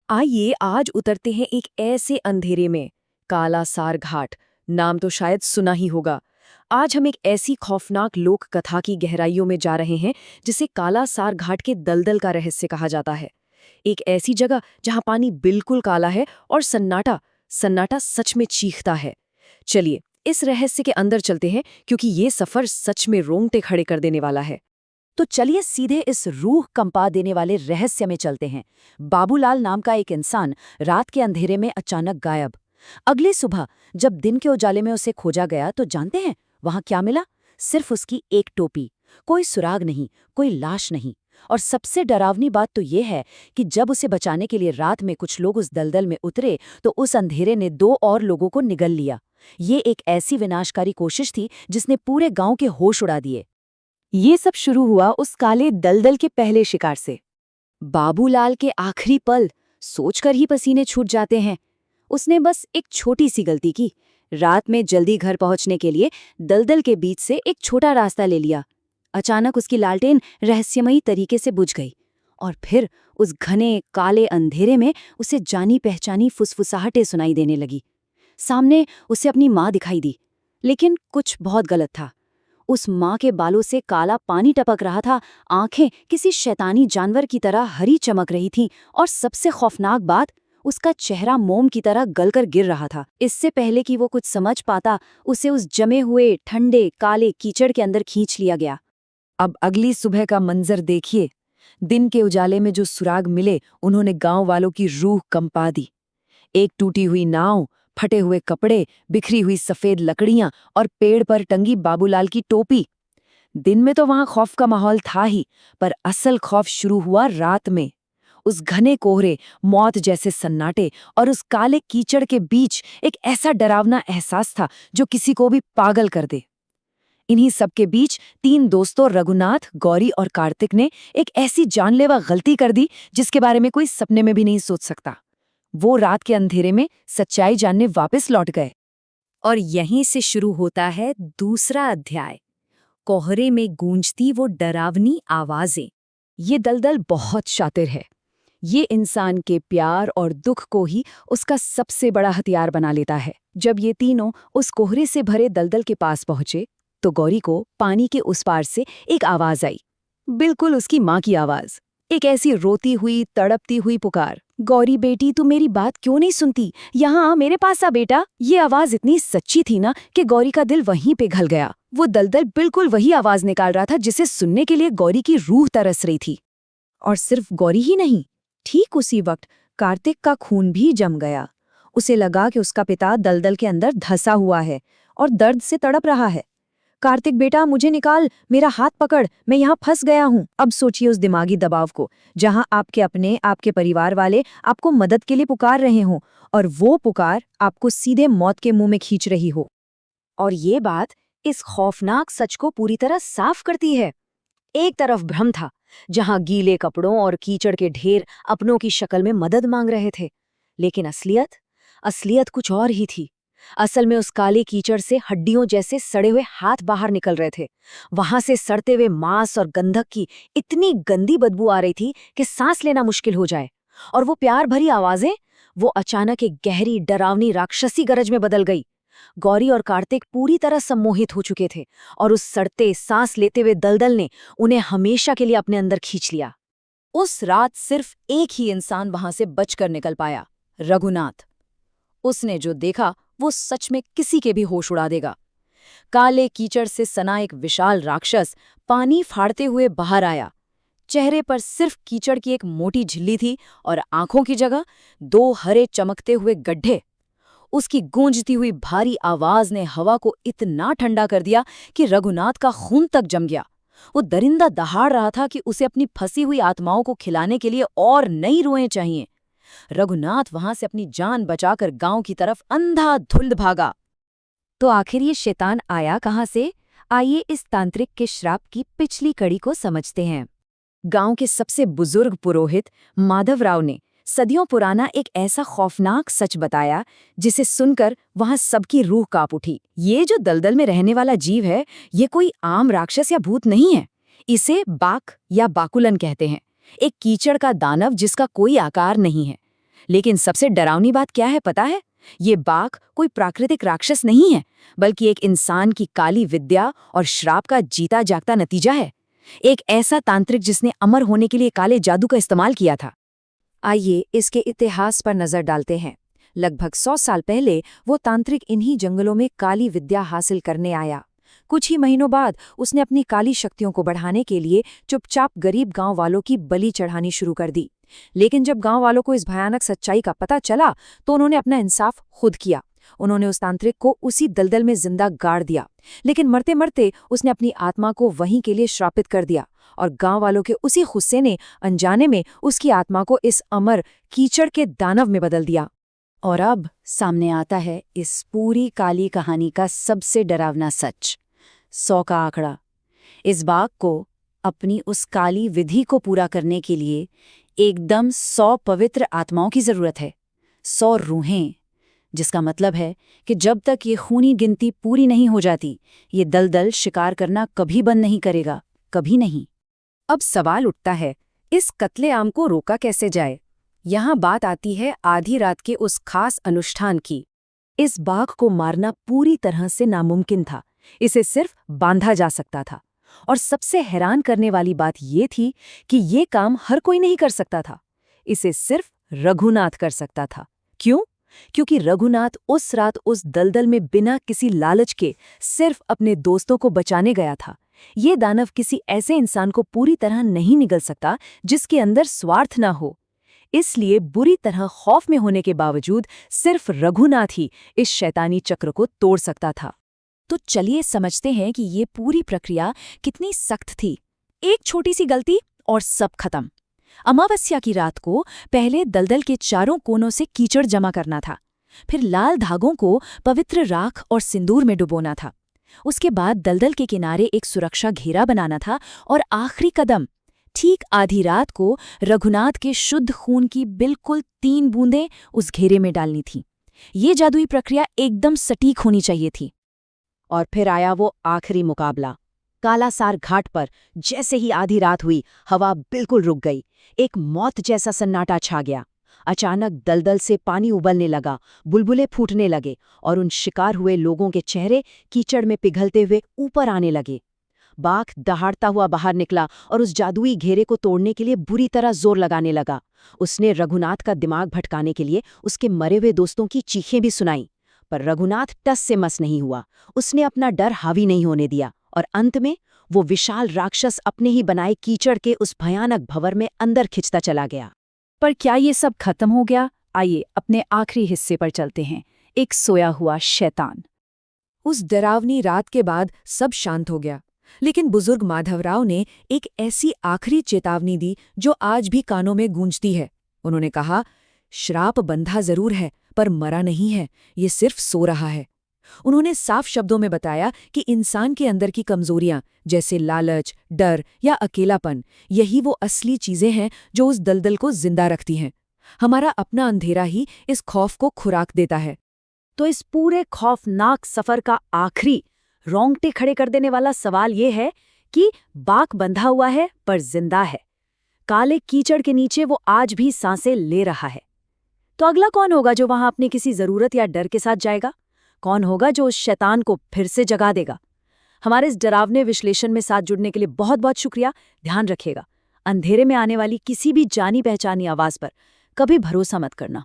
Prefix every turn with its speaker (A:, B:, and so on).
A: आइए आज उतरते हैं एक ऐसे अंधेरे में। कालासार घाट नाम तो शायद सुना ही होगा। आज हम एक ऐसी खौफनाक लोक कथा की गहराइयों में जा रहे हैं जिसे कालासार घाट के दलदल का रहस्य कहा जाता है। एक ऐसी जगह जहां पानी बिल्कुल काला है और सन्नाटा सन्नाटा सच में चीखता है। चलिए इस रहस्य के अंदर चलते हैं क्योंकि ये सफर सच में रोंगटे खड़े कर देने वाला है।
B: तो चलिए सीधे इस रूह कंपा देने वाले रहस्य में चलते हैं। बाबूलाल नाम का एक इंसान रात के अंधेरे में अचानक गायब। अगली सुबह जब दिन के उजाले में उसे खोजा गया तो जानते हैं वहां क्या मिला? सिर्फ उसकी एक टोपी। कोई सुराग नहीं, कोई लाश नहीं। और सबसे डरावनी बात तो ये है कि जब उसे बचाने के लिए रात में कुछ लोग उस दलदल में उतरे तो उस अंधेरे ने 2 और लोगों को निगल लिया। ये एक ऐसी विनाशकारी कोशिश थी जिसने पूरे गांव के होश उड़ा दिए।
A: ये सब शुरू हुआ उस काले दलदल के पहले शिकार से। बाबूलाल के आखिरी पल सोचकर ही पसीने छूट जाते हैं। उसने बस एक छोटी सी गलती की। रात में जल्दी घर पहुंचने के लिए दलदल के बीच से एक छोटा रास्ता ले लिया। अचानक उसकी लालटेन रहस्यमयी तरीके से बुझ गई और फिर उस घने काले अंधेरे में उसे जानी पहचानी फुसफुसाहटें सुनाई देने लगी। सामने उसे अपनी माँ दिखाई दी, लेकिन कुछ बहुत गलत था। उस माँ के बालों से काला पानी टपक रहा था, आंखें किसी शैतानी जानवर की तरह हरी चमक रही थीं और सबसे खौफनाक बात, उसका चेहरा मोम की तरह गलकर गिर रहा था। इससे पहले कि वो कुछ समझ पाता, उसे उस जमे हुए ठंडे काले कीचड़ के अंदर खींच लिया गया। अब अगली सुबह का मंजर देखिए। दिन के उजाले में जो सुराग मिले उन्होंने गांव वालों की रूह कंपा दी। एक टूटी हुई नाव, फटे हुए कपड़े, बिखरी हुई सफेद लकड़ियां और पेड़ पर टंगी बाबूलाल की टोपी। दिन में तो वहां खौफ का माहौल था ही, पर असल खौफ शुरू हुआ रात में। उस घने कोहरे, मौत जैसे सन्नाटे और उस काले कीचड़ के बीच एक ऐसा डरावना एहसास था जो किसी को भी पागल कर दे। इन्हीं सब के बीच 3 दोस्तों रघुनाथ, गौरी और कार्तिक ने एक ऐसी जानलेवा गलती कर दी जिसके बारे में कोई सपने में भी नहीं सोच सकता। वो रात के अंधेरे में सच्चाई जानने वापस लौट गए। और यहीं से शुरू होता है दूसरा अध्याय। कोहरे में गूंजती वो डरावनी आवाजें। ये दलदल बहुत शातिर है। ये इंसान के प्यार और दुख को ही उसका सबसे बड़ा हथियार बना लेता है। जब ये तीनों उस कोहरे से भरे दलदल के पास पहुंचे तो गौरी को पानी के उस पार से एक आवाज आई, बिल्कुल उसकी माँ की आवाज। एक ऐसी रोती हुई, तड़पती हुई पुकार, गौरी बेटी तू मेरी बात क्यों नहीं सुनती? यहाँ मेरे पास आ बेटा। ये आवाज इतनी सच्ची थी ना कि गौरी का दिल वहीं पे घल गया। वो दलदल बिल्कुल वही आवाज निकाल रहा था जिसे सुनने के लिए गौरी की रूह तरस रही थी। और सिर्फ गौरी ही नहीं, ठीक उसी वक्त कार्तिक का खून भी जम गया। उसे लगा कि उसका पिता दलदल के अंदर धंसा हुआ है और दर्द से तड़प रहा है। कार्तिक बेटा मुझे निकाल, मेरा हाथ पकड़, मैं यहाँ फंस गया हूँ। अब सोचिए उस दिमागी दबाव को, जहाँ आपके अपने, आपके परिवार वाले आपको मदद के लिए पुकार रहे हों और वो पुकार आपको सीधे मौत के मुंह में खींच रही हो। और ये बात इस खौफनाक सच को पूरी तरह साफ करती है। एक तरफ भ्रम था, जहाँ गीले कपड़ों और कीचड़ के ढेर अपनों की शक्ल में मदद मांग रहे थे, लेकिन असलियत कुछ और ही थी। असल में उस काले कीचड़ से हड्डियों जैसे सड़े हुए हाथ बाहर निकल रहे थे। वहां से सड़ते हुए मांस और गंधक की इतनी गंदी बदबू आ रही थी कि सांस लेना मुश्किल हो जाए। और वो प्यार भरी आवाजें, वो अचानक एक गहरी डरावनी राक्षसी गरज में बदल गई। गौरी और कार्तिक पूरी तरह सम्मोहित हो चुके थे और उस सड़ते सांस लेते हुए दलदल ने उन्हें हमेशा के लिए अपने अंदर खींच लिया। उस रात सिर्फ एक ही इंसान वहां से बचकर निकल पाया, रघुनाथ। उसने जो देखा वो सच में किसी के भी होश उड़ा देगा। काले कीचड़ से सना एक विशाल राक्षस पानी फाड़ते हुए बाहर आया। चेहरे पर सिर्फ कीचड़ की एक मोटी झिल्ली थी और आंखों की जगह 2 हरे चमकते हुए गड्ढे। उसकी गूंजती हुई भारी आवाज ने हवा को इतना ठंडा कर दिया कि रघुनाथ का खून तक जम गया। वो दरिंदा दहाड़ रहा था कि उसे अपनी फंसी हुई आत्माओं को खिलाने के लिए और नई रुएं चाहिए। रघुनाथ वहां से अपनी जान बचाकर गांव की तरफ अंधाधुंध भागा। तो आखिर ये शैतान आया कहां से? आइए इस तांत्रिक के श्राप की पिछली कड़ी को समझते हैं। गांव के सबसे बुजुर्ग पुरोहित माधवराव ने सदियों पुराना एक ऐसा खौफनाक सच बताया जिसे सुनकर वहां सबकी रूह कांप उठी। ये जो दलदल में रहने वाला जीव है, ये कोई आम राक्षस या भूत नहीं है। इसे बाक या बाकुलन कहते हैं, एक कीचड़ का दानव जिसका कोई आकार नहीं है।
B: लेकिन सबसे डरावनी बात क्या है पता है? ये बाघ कोई प्राकृतिक राक्षस नहीं है, बल्कि एक इंसान की काली विद्या और श्राप का जीता जागता नतीजा है। एक ऐसा तांत्रिक जिसने अमर होने के लिए काले जादू का इस्तेमाल किया था। आइए इसके इतिहास पर नजर डालते हैं। लगभग 100 साल पहले वो तांत्रिक इन्हीं जंगलों में काली विद्या हासिल करने आया। कुछ ही महीनों बाद उसने अपनी काली शक्तियों को बढ़ाने के लिए चुपचाप गरीब गांव वालों की बलि चढ़ानी शुरू कर दी। लेकिन जब गांव वालों को इस भयानक सच्चाई का पता चला तो उन्होंने अपना इंसाफ खुद किया। उन्होंने उस तांत्रिक को उसी दलदल में जिंदा गाड़ दिया, लेकिन मरते मरते उसने अपनी आत्मा को वहीं के लिए श्रापित कर दिया और गांव वालों के उसी गुस्से ने अनजाने में उसकी आत्मा को इस अमर कीचड़ के दानव में बदल दिया।
A: और अब सामने आता है इस पूरी काली कहानी का सबसे डरावना सच, 100 का आंकड़ा। इस बाघ को अपनी उस काली विधि को पूरा करने के लिए एकदम 100 पवित्र आत्माओं की जरूरत है, 100 रूहें, जिसका मतलब है कि जब तक ये खूनी गिनती पूरी नहीं हो जाती, ये दलदल शिकार करना कभी बंद नहीं करेगा, कभी नहीं।
B: अब सवाल उठता है, इस कत्लेआम को रोका कैसे जाए? यहाँ बात आती है आधी रात के उस खास अनुष्ठान की। इस बाघ को मारना पूरी तरह से नामुमकिन था, इसे सिर्फ बांधा जा सकता था। और सबसे हैरान करने वाली बात ये थी कि ये काम हर कोई नहीं कर सकता था, इसे सिर्फ रघुनाथ कर सकता था। क्यों? क्योंकि रघुनाथ उस रात उस दलदल में बिना किसी लालच के सिर्फ अपने दोस्तों को बचाने गया था। ये दानव किसी ऐसे इंसान को पूरी तरह नहीं निगल सकता जिसके अंदर स्वार्थ ना हो। इसलिए बुरी तरह खौफ में होने के बावजूद सिर्फ रघुनाथ ही इस शैतानी चक्र को तोड़ सकता था। तो चलिए समझते हैं कि ये पूरी प्रक्रिया कितनी सख्त थी। एक छोटी सी गलती और सब खत्म। अमावस्या की रात को पहले दलदल के चारों कोनों से कीचड़ जमा करना था, फिर लाल धागों को पवित्र राख और सिंदूर में डुबोना था। उसके बाद दलदल के किनारे एक सुरक्षा घेरा बनाना था और आखिरी कदम, ठीक आधी रात को रघुनाथ के शुद्ध खून की बिल्कुल 3 बूंदें उस घेरे में डालनी थी। ये जादुई प्रक्रिया एकदम सटीक होनी चाहिए थी। और फिर आया वो आखिरी मुकाबला। कालासार घाट पर जैसे ही आधी रात हुई, हवा बिल्कुल रुक गई। एक मौत जैसा सन्नाटा छा गया। अचानक दलदल से पानी उबलने लगा, बुलबुले फूटने लगे और उन शिकार हुए लोगों के चेहरे कीचड़ में पिघलते हुए ऊपर आने लगे। बाघ दहाड़ता हुआ बाहर निकला और उस जादुई घेरे को तोड़ने के लिए बुरी तरह जोर लगाने लगा। उसने रघुनाथ का दिमाग भटकाने के लिए उसके मरे हुए दोस्तों की चीखें भी सुनाई, पर रघुनाथ टस से मस नहीं हुआ। उसने अपना डर हावी नहीं होने दिया और अंत में वो विशाल राक्षस अपने ही बनाए कीचड़ के उस भयानक भंवर में अंदर खिंचता चला गया।
A: पर क्या ये सब खत्म हो गया? आइए अपने आखिरी हिस्से पर चलते हैं, एक सोया हुआ शैतान।
B: उस डरावनी रात के बाद सब शांत हो गया, लेकिन बुजुर्ग माधवराव ने एक ऐसी आखिरी चेतावनी दी जो आज भी कानों में गूंजती है। उन्होंने कहा, श्राप बंधा जरूर है पर मरा नहीं है, ये सिर्फ सो रहा है। उन्होंने साफ शब्दों में बताया कि इंसान के अंदर की कमजोरियां जैसे लालच, डर या अकेलापन, यही वो असली चीजें हैं जो उस दलदल को जिंदा रखती हैं। हमारा अपना अंधेरा ही इस खौफ को खुराक देता है।
A: तो इस पूरे खौफनाक सफर का आखिरी रोंगटे खड़े कर देने वाला सवाल ये है कि बाघ बंधा हुआ है पर जिंदा है। काले कीचड़ के नीचे वो आज भी सांसें ले रहा है। तो अगला कौन होगा जो वहां अपनी किसी जरूरत या डर के साथ जाएगा? कौन होगा जो उस शैतान को फिर से जगा देगा? हमारे इस डरावने विश्लेषण में साथ जुड़ने के लिए बहुत बहुत शुक्रिया। ध्यान रखिएगा, अंधेरे में आने वाली किसी भी जानी पहचानी आवाज पर कभी भरोसा मत करना।